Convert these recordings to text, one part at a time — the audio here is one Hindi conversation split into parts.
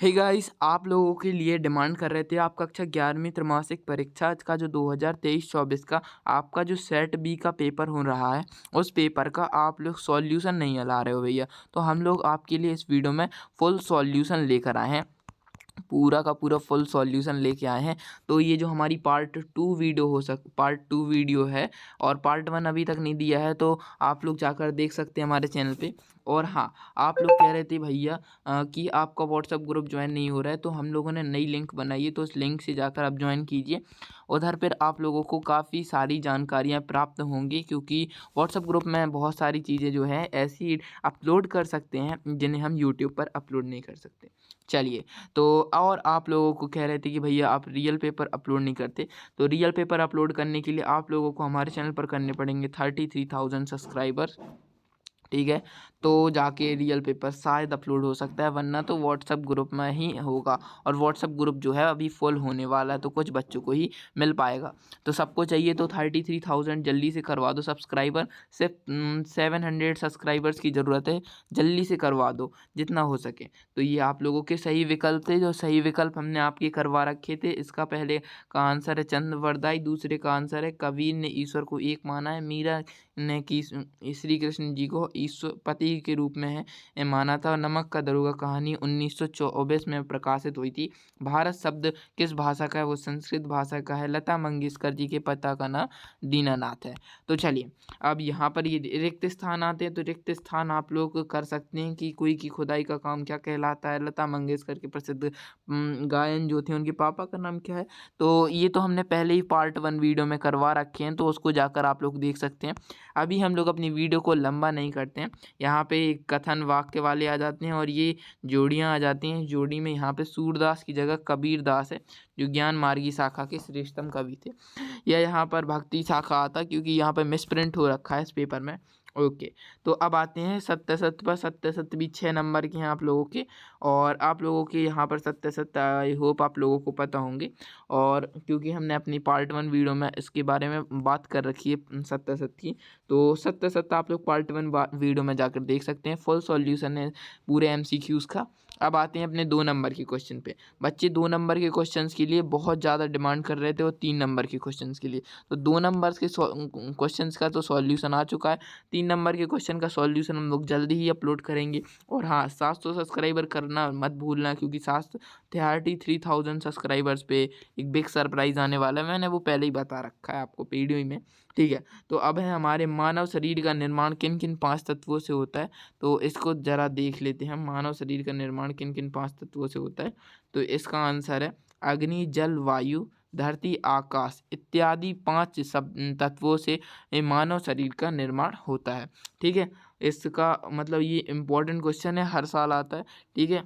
हे गाइस, आप लोगों के लिए डिमांड कर रहे थे आप कक्षा 11वीं त्रैमासिक परीक्षा का जो 2023-24 का आपका जो सेट बी का पेपर हो रहा है, उस पेपर का आप लोग सॉल्यूशन नहीं ला रहे हो भैया। तो हम लोग आपके लिए इस वीडियो में फुल सॉल्यूशन लेकर आए हैं, पूरा का पूरा फुल सॉल्यूशन लेके आए हैं। तो ये जो हमारी पार्ट टू वीडियो है और पार्ट वन अभी तक नहीं दिया है, तो आप लोग जाकर देख सकते हैं हमारे चैनल पे। और हाँ, आप लोग कह रहे थे भैया कि आपका व्हाट्सअप ग्रुप ज्वाइन नहीं हो रहा है, तो हम लोगों ने नई लिंक बनाई है, तो उस लिंक से जाकर आप ज्वाइन कीजिए। उधर पर आप लोगों को काफ़ी सारी जानकारियाँ प्राप्त होंगी, क्योंकि व्हाट्सअप ग्रुप में बहुत सारी चीज़ें जो हैं ऐसी अपलोड कर सकते हैं जिन्हें हम यूट्यूब पर अपलोड नहीं कर सकते। चलिए, तो और आप लोगों को कह रहे थे कि भैया आप रियल पेपर अपलोड नहीं करते, तो रियल पेपर अपलोड करने के लिए आप लोगों को हमारे चैनल पर करने पड़ेंगे 33,000 सब्सक्राइबर। ठीक है, तो जाके रियल पेपर शायद अपलोड हो सकता है, वरना तो व्हाट्सअप ग्रुप में ही होगा। और व्हाट्सअप ग्रुप जो है अभी फुल होने वाला है, तो कुछ बच्चों को ही मिल पाएगा। तो सबको चाहिए तो 33,000 जल्दी से करवा दो सब्सक्राइबर। सिर्फ 700 सब्सक्राइबर्स की ज़रूरत है, जल्दी से करवा दो जितना हो सके। तो ये आप लोगों के सही विकल्प थे, जो सही विकल्प हमने आपके करवा रखे थे। इसका पहले का आंसर है चंद्रवरदाई, दूसरे का आंसर है कबीर ने ईश्वर को एक माना है, मीरा ने की श्री कृष्ण जी को ईश्वर पति के रूप में है माना था। नमक का दरोगा कहानी 1924 में प्रकाशित हुई थी। भारत शब्द किस भाषा का है? वो संस्कृत भाषा का है। लता मंगेशकर जी के पिता का नाम दीनानाथ है। तो चलिए, अब यहाँ पर ये रिक्त स्थान आते हैं, तो रिक्त स्थान आप लोग कर सकते हैं कि कोई की खुदाई का काम क्या कहलाता है। लता मंगेशकर के प्रसिद्ध गायन जो थे, उनके पापा का नाम क्या है? तो ये तो हमने पहले ही पार्ट वन वीडियो में करवा रखे हैं, तो उसको जाकर आप लोग देख सकते हैं। अभी हम लोग अपनी वीडियो को लंबा नहीं करते हैं। यहाँ पे कथन वाक्य वाले आ जाते हैं और ये जोड़ियाँ आ जाती हैं। जोड़ी में यहाँ पे सूरदास की जगह कबीर दास है, जो ज्ञान मार्गी शाखा के श्रेष्ठतम कवि थे। या यहाँ पर भक्ति शाखा आता, क्योंकि यहाँ पर मिसप्रिंट हो रखा है इस पेपर में। ओके, तो अब आते हैं सत्य सत्य पर। सत्य सत्य भी 6 नंबर के हैं आप लोगों के, और आप लोगों के यहाँ पर सत्य सत्य आई होप आप लोगों को पता होंगे। और क्योंकि हमने अपनी पार्ट वन वीडियो में इसके बारे में बात कर रखी है सत्य सत्य की, तो सत्य सत्य आप लोग पार्ट वन वीडियो में जाकर देख सकते हैं। फुल सॉल्यूशन है पूरे MCQs का। अब आते हैं अपने 2 नंबर के क्वेश्चन पे। बच्चे 2 नंबर के क्वेश्चंस के लिए बहुत ज़्यादा डिमांड कर रहे थे, और 3 नंबर के क्वेश्चंस के लिए। तो 2 नंबर्स के क्वेश्चंस का तो सॉल्यूशन आ चुका है। 3 नंबर के क्वेश्चन का सॉल्यूशन हम लोग जल्दी ही अपलोड करेंगे। और हाँ, 700 सब्सक्राइबर करना मत भूलना, क्योंकि 33,000 सब्सक्राइबर्स पे एक बिग सरप्राइज़ आने वाला है। मैंने वो पहले ही बता रखा है आपको वीडियो में। ठीक है, तो अब है हमारे मानव शरीर का निर्माण किन किन 5 तत्वों से होता है। तो इसको ज़रा देख लेते हैं, मानव शरीर का निर्माण किन किन 5 तत्वों से होता है। तो इसका आंसर है अग्नि, जल, वायु, धरती, आकाश इत्यादि 5 सब तत्वों से ये मानव शरीर का निर्माण होता है। ठीक है, इसका मतलब ये इम्पोर्टेंट क्वेश्चन है, हर साल आता है। ठीक है,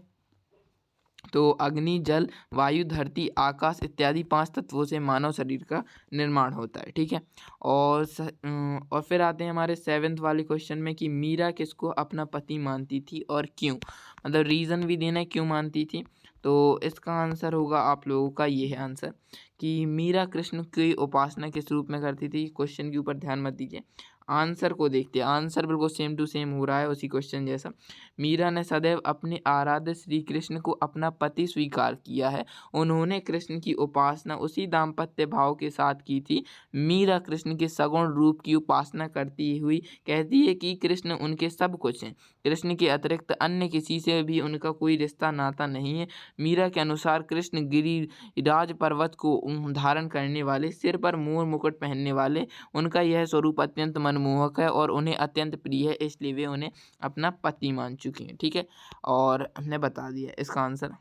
तो अग्नि, जल, वायु, धरती, आकाश इत्यादि 5 तत्वों से मानव शरीर का निर्माण होता है। ठीक है, और फिर आते हैं हमारे 7th वाले क्वेश्चन में कि मीरा किसको अपना पति मानती थी और क्यों? मतलब रीज़न भी देना है क्यों मानती थी। तो इसका आंसर होगा आप लोगों का ये है आंसर, कि मीरा कृष्ण की उपासना किस रूप में करती थी। क्वेश्चन के ऊपर ध्यान मत दीजिए, आंसर को देखते हैं। आंसर बिल्कुल सेम टू सेम हो रहा है उसी क्वेश्चन जैसा। मीरा ने सदैव अपने आराध्य श्री कृष्ण को अपना पति स्वीकार किया है। उन्होंने कृष्ण की उपासना उसी दाम्पत्य भाव के साथ की थी। मीरा कृष्ण के सगुण रूप की उपासना करती हुई कहती है कि कृष्ण उनके सब कुछ हैं। कृष्ण के अतिरिक्त अन्य किसी से भी उनका कोई रिश्ता नाता नहीं है। मीरा के अनुसार कृष्ण गिरिराज पर्वत को धारण करने वाले, सिर पर मोर मुकुट पहनने वाले, उनका यह स्वरूप अत्यंत मनमोहक है और उन्हें अत्यंत प्रिय है, इसलिए वे उन्हें अपना पति मान चुकी हैं। ठीक है, और हमने बता दिया इसका आंसर।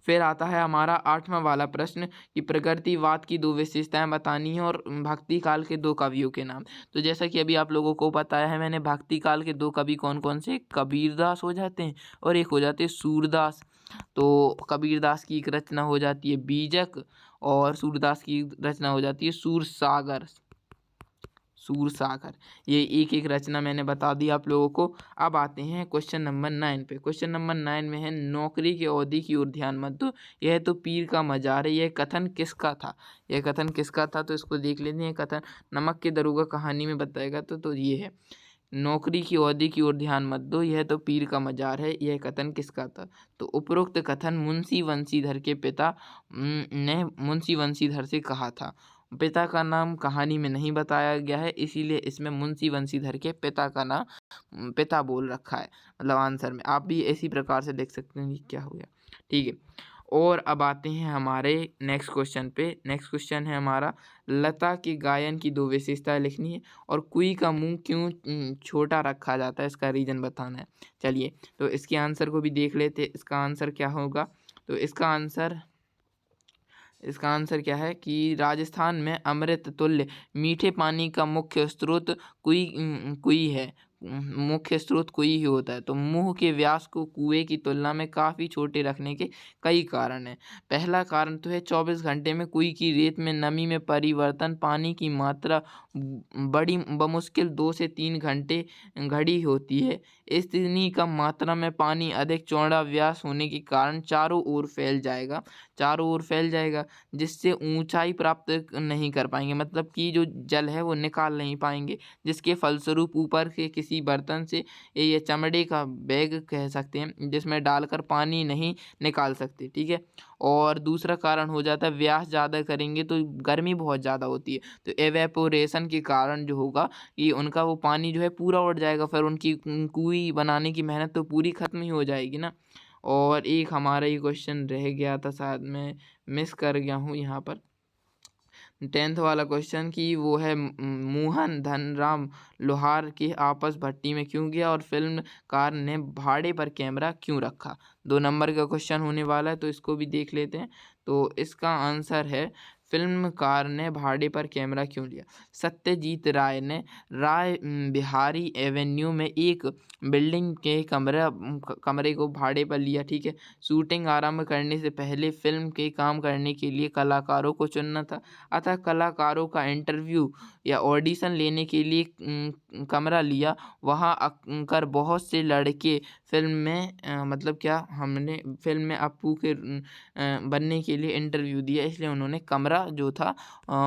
फिर आता है हमारा 8वां वाला प्रश्न कि प्रकृतिवाद की 2 विशेषताएं बतानी है और भक्ति काल के 2 कवियों के नाम। तो जैसा कि अभी आप लोगों को बताया है मैंने, भक्ति काल के 2 कवि कौन कौन से? कबीरदास हो जाते हैं और एक हो जाते हैं सूरदास। तो कबीरदास की एक रचना हो जाती है बीजक, और सूरदास की रचना हो जाती है सूरसागर। सूरसागर, ये एक एक रचना मैंने बता दी आप लोगों को। अब आते हैं क्वेश्चन नंबर 9 पे। क्वेश्चन नंबर 9 में है नौकरी के अवधि की ओर ध्यान मत दो, यह तो पीर का मजार है। यह कथन किसका था? यह कथन किसका था? तो इसको देख लेते हैं। कथन नमक के दरोगा कहानी में बताएगा, तो ये है नौकरी की अवधि की ओर ध्यान मत दो, यह तो पीर का मजार है, यह कथन किसका था? तो उपरोक्त कथन मुंशी वंशीधर के पिता ने मुंशी वंशीधर से कहा था। पिता का नाम कहानी में नहीं बताया गया है, इसीलिए इसमें मुंशी वंशीधर के पिता का नाम पिता बोल रखा है, मतलब आंसर में। आप भी इसी प्रकार से देख सकते हैं कि क्या हो गया, ठीक है। और अब आते हैं हमारे नेक्स्ट क्वेश्चन पे। नेक्स्ट क्वेश्चन है हमारा, लता के गायन की 2 विशेषताएं लिखनी है और कुई का मुंह क्यों छोटा रखा जाता है, इसका रीज़न बताना है। चलिए, तो इसके आंसर को भी देख लेते हैं, इसका आंसर क्या होगा। तो इसका आंसर क्या है कि राजस्थान में अमृत तुल्य मीठे पानी का मुख्य स्रोत कुई है। मुख्य स्रोत कुई ही होता है। तो मुंह के व्यास को कुएं की तुलना में काफ़ी छोटे रखने के कई कारण हैं। पहला कारण तो है 24 घंटे में कुई की रेत में नमी में परिवर्तन, पानी की मात्रा बड़ी बमुश्किल 2 से 3 घंटे घड़ी होती है। इतनी कम मात्रा में पानी अधिक चौड़ा व्यास होने के कारण चारों ओर फैल जाएगा, जिससे ऊंचाई प्राप्त नहीं कर पाएंगे, मतलब कि जो जल है वो निकाल नहीं पाएंगे, जिसके फलस्वरूप ऊपर के किसी बर्तन से ये चमड़े का बैग कह सकते हैं जिसमें डालकर पानी नहीं निकाल सकते, ठीक है। और दूसरा कारण हो जाता है व्यास ज़्यादा करेंगे तो गर्मी बहुत ज़्यादा होती है, तो एवेपोरेशन के कारण जो होगा ये उनका वो पानी जो है पूरा उड़ जाएगा, फिर उनकी कुई बनाने की मेहनत तो पूरी ख़त्म ही हो जाएगी ना। और एक हमारा ये क्वेश्चन रह गया था, शायद मैं मिस कर गया हूँ यहाँ पर, 10th वाला क्वेश्चन कि वो है मोहन धनराम लोहार के आपस भट्टी में क्यों गया और फिल्मकार ने भाड़े पर कैमरा क्यों रखा। 2 नंबर का क्वेश्चन होने वाला है, तो इसको भी देख लेते हैं। तो इसका आंसर है फिल्मकार ने भाड़े पर कैमरा क्यों लिया। सत्यजीत राय ने राय बिहारी एवेन्यू में एक बिल्डिंग के कमरे को भाड़े पर लिया, ठीक है। शूटिंग आरंभ करने से पहले फिल्म के काम करने के लिए कलाकारों को चुनना था, अतः कलाकारों का इंटरव्यू या ऑडिशन लेने के लिए कमरा लिया। वहाँ आकर बहुत से लड़के फिल्म में मतलब क्या हमने फिल्म में अप्पू के बनने के लिए इंटरव्यू दिया, इसलिए उन्होंने कमरा जो था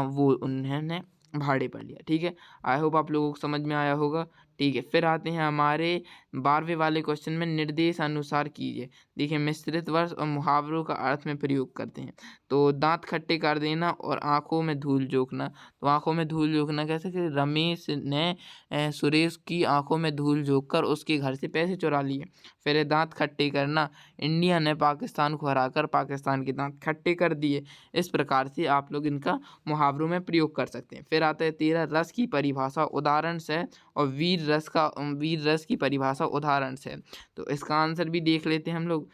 वो उन्होंने भाड़े पर लिया, ठीक है। आई होप आप लोगों को समझ में आया होगा, ठीक है। फिर आते हैं हमारे 12वें वाले क्वेश्चन में, निर्देश अनुसार कीजिए। देखिए, मिश्रित वर्ष और मुहावरों का अर्थ में प्रयोग करते हैं। तो दांत खट्टे कर देना और आंखों में धूल झोंकना। तो आंखों में धूल झोंकना कैसे कि रमेश ने सुरेश की आंखों में धूल झोंककर उसके घर से पैसे चुरा लिए। फिर दांत खट्टे करना, इंडिया ने पाकिस्तान को हराकर पाकिस्तान के दांत खट्टे कर दिए। इस प्रकार से आप लोग इनका मुहावरों में प्रयोग कर सकते हैं। फिर आता है 13, रस की परिभाषा उदाहरण से, और वीर रस की परिभाषा उदाहरण से। तो इसका आंसर भी देख लेते हैं हम लोग।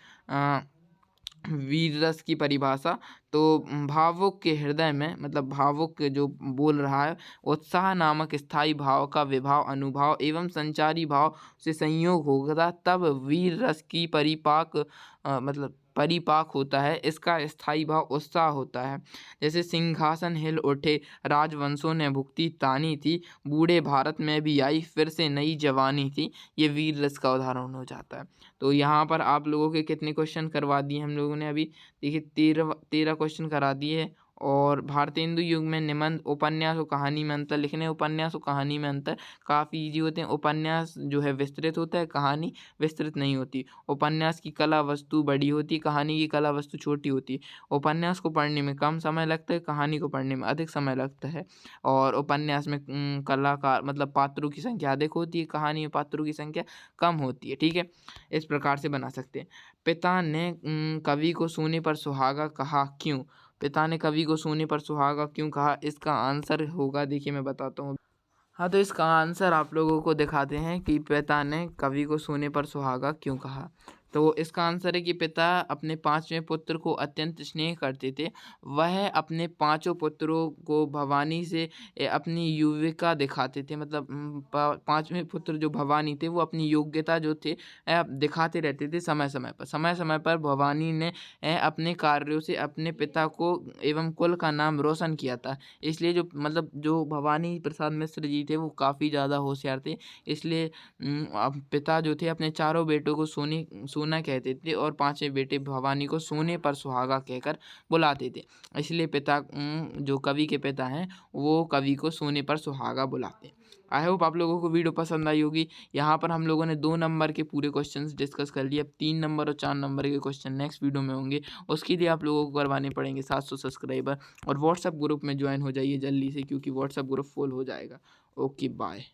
वीर रस की परिभाषा, तो भावुक के हृदय में, मतलब भावुक जो बोल रहा है, उत्साह नामक स्थायी भाव का विभाव अनुभाव एवं संचारी भाव से संयोग होगा, तब वीर रस की मतलब परिपाक होता है। इसका स्थायी भाव उत्साह होता है। जैसे सिंहासन हिल उठे, राजवंशों ने भुगती तानी थी, बूढ़े भारत में भी आई फिर से नई जवानी थी, ये वीर रस का उदाहरण हो जाता है। तो यहाँ पर आप लोगों के कितने क्वेश्चन करवा दिए हम लोगों ने अभी, देखिए 13 क्वेश्चन करा दिए। और भारतीय हिंदू युग में निबंध, उपन्यास और कहानी में अंतर लिखने। उपन्यास और कहानी में अंतर काफ़ी इजी होते हैं। उपन्यास जो है विस्तृत होता है, कहानी विस्तृत नहीं होती। उपन्यास की कला वस्तु बड़ी होती है, कहानी की कला वस्तु छोटी होती है। उपन्यास को पढ़ने में कम समय लगता है, कहानी को पढ़ने में अधिक समय लगता है। और उपन्यास में कलाकार मतलब पात्रों की संख्या अधिक होती है, कहानी में पात्रों की संख्या कम होती है, ठीक है। इस प्रकार से बना सकते हैं। पिता ने कवि को सोने पर सुहागा कहा क्यों। पिता ने कवि को सोने पर सुहागा क्यों कहा, इसका आंसर होगा, देखिए मैं बताता हूँ। हाँ, तो इसका आंसर आप लोगों को दिखाते हैं कि पिता ने कवि को सोने पर सुहागा क्यों कहा। तो इसका आंसर है कि पिता अपने 5वें पुत्र को अत्यंत स्नेह करते थे। वह अपने 5 पुत्रों को भवानी से अपनी युविका दिखाते थे, मतलब 5वें पुत्र जो भवानी थे वो अपनी योग्यता जो थे दिखाते रहते थे समय समय पर भवानी ने अपने कार्यों से अपने पिता को एवं कुल का नाम रोशन किया था। इसलिए जो भवानी प्रसाद मिश्र जी थे वो काफ़ी ज़्यादा होशियार थे। इसलिए पिता जो थे अपने चारों बेटों को सोना कहते थे और 5वें बेटे भवानी को सोने पर सुहागा कहकर बुलाते थे। इसलिए पिता जो कवि के पिता हैं वो कवि को सोने पर सुहागा बुलाते हैं। आई होप आप लोगों को वीडियो पसंद आई होगी। यहाँ पर हम लोगों ने 2 नंबर के पूरे क्वेश्चंस डिस्कस कर लिए। अब 3 नंबर और 4 नंबर के क्वेश्चन नेक्स्ट वीडियो में होंगे। उसके लिए आप लोगों को करवाने पड़ेंगे 700 सब्सक्राइबर और व्हाट्सएप ग्रुप में ज्वाइन हो जाइए जल्दी से, क्योंकि व्हाट्सएप ग्रुप फुल हो जाएगा। Okay bye.